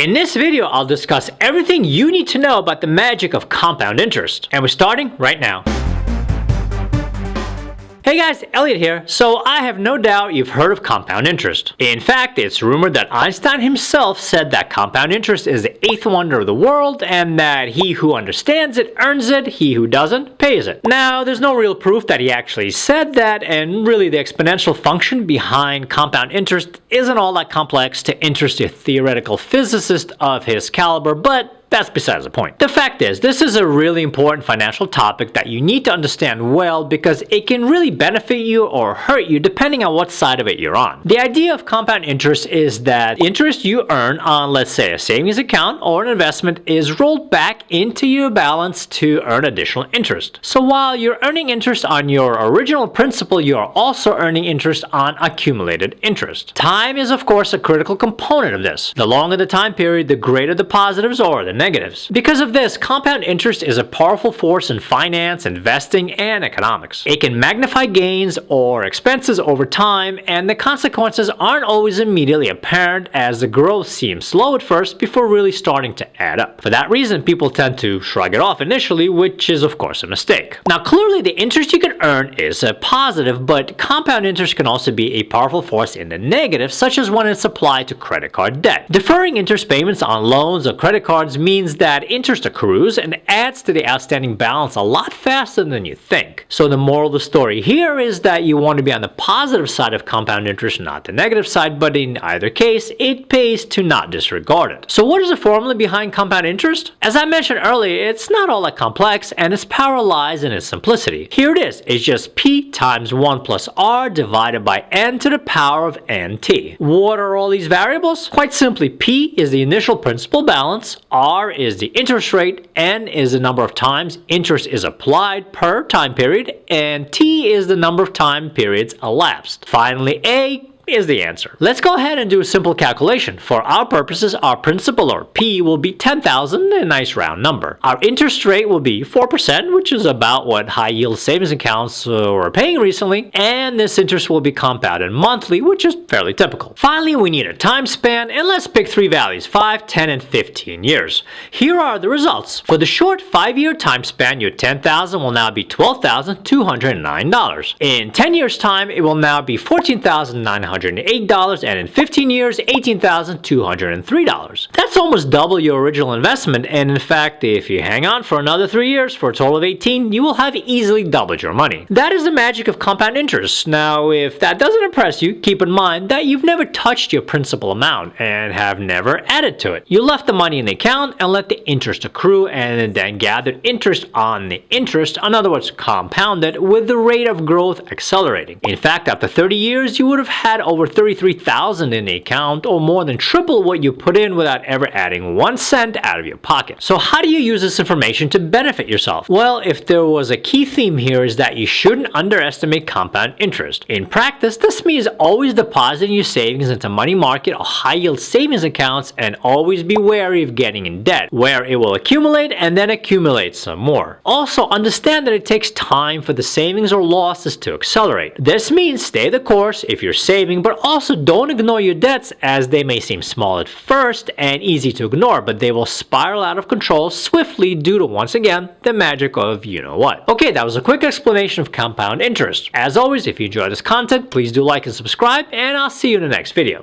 In this video, I'll discuss everything you need to know about the magic of compound interest. And we're starting right now. Hey guys, Elliot here. So I have no doubt you've heard of compound interest. In fact, it's rumored that Einstein himself said that compound interest is the eighth wonder of the world and that he who understands it earns it, he who doesn't pays it. Now, there's no real proof that he actually said that, and really the exponential function behind compound interest isn't all that complex to interest a theoretical physicist of his caliber, but that's besides the point. The fact is, this is a really important financial topic that you need to understand well because it can really benefit you or hurt you depending on what side of it you're on. The idea of compound interest is that interest you earn on, let's say, a savings account or an investment is rolled back into your balance to earn additional interest. So while you're earning interest on your original principal, you are also earning interest on accumulated interest. Time is, of course, a critical component of this. The longer the time period, the greater the positives or the negatives. Because of this, compound interest is a powerful force in finance, investing, and economics. It can magnify gains or expenses over time, and the consequences aren't always immediately apparent as the growth seems slow at first before really starting to add up. For that reason, people tend to shrug it off initially, which is of course a mistake. Now clearly the interest you can earn is a positive, but compound interest can also be a powerful force in the negative, such as when it's applied to credit card debt. Deferring interest payments on loans or credit cards means that interest accrues and adds to the outstanding balance a lot faster than you think. So the moral of the story here is that you want to be on the positive side of compound interest, not the negative side, but in either case, it pays to not disregard it. So what is the formula behind compound interest? As I mentioned earlier, it's not all that complex and its power lies in its simplicity. Here it is. It's just P times 1 plus R divided by N to the power of NT. What are all these variables? Quite simply, P is the initial principal balance, R is the interest rate, N is the number of times interest is applied per time period, and T is the number of time periods elapsed. Finally, A is the answer. Let's go ahead and do a simple calculation. For our purposes, our principal, or P, will be $10,000, a nice round number. Our interest rate will be 4%, which is about what high-yield savings accounts are paying recently, and this interest will be compounded monthly, which is fairly typical. Finally, we need a time span, and let's pick three values, 5, 10, and 15 years. Here are the results. For the short 5-year time span, your $10,000 will now be $12,209. In 10 years' time, it will now be $14,908, and in 15 years, $18,203. That's almost double your original investment, and in fact, if you hang on for another 3 years for a total of 18, you will have easily doubled your money. That is the magic of compound interest. Now, if that doesn't impress you, keep in mind that you've never touched your principal amount and have never added to it. You left the money in the account and let the interest accrue and then gathered interest on the interest, in other words, compounded, with the rate of growth accelerating. In fact, after 30 years, you would have had over $33,000 in the account, or more than triple what you put in without ever adding 1 cent out of your pocket. So how do you use this information to benefit yourself? Well, if there was a key theme here, is that you shouldn't underestimate compound interest. In practice, this means always depositing your savings into money market or high-yield savings accounts, and always be wary of getting in debt, where it will accumulate and then accumulate some more. Also, understand that it takes time for the savings or losses to accelerate. This means stay the course if you're saving, but also don't ignore your debts, as they may seem small at first and easy to ignore, but they will spiral out of control swiftly due to, once again, the magic of you-know-what. Okay, that was a quick explanation of compound interest. As always, if you enjoyed this content, please do like and subscribe, and I'll see you in the next video.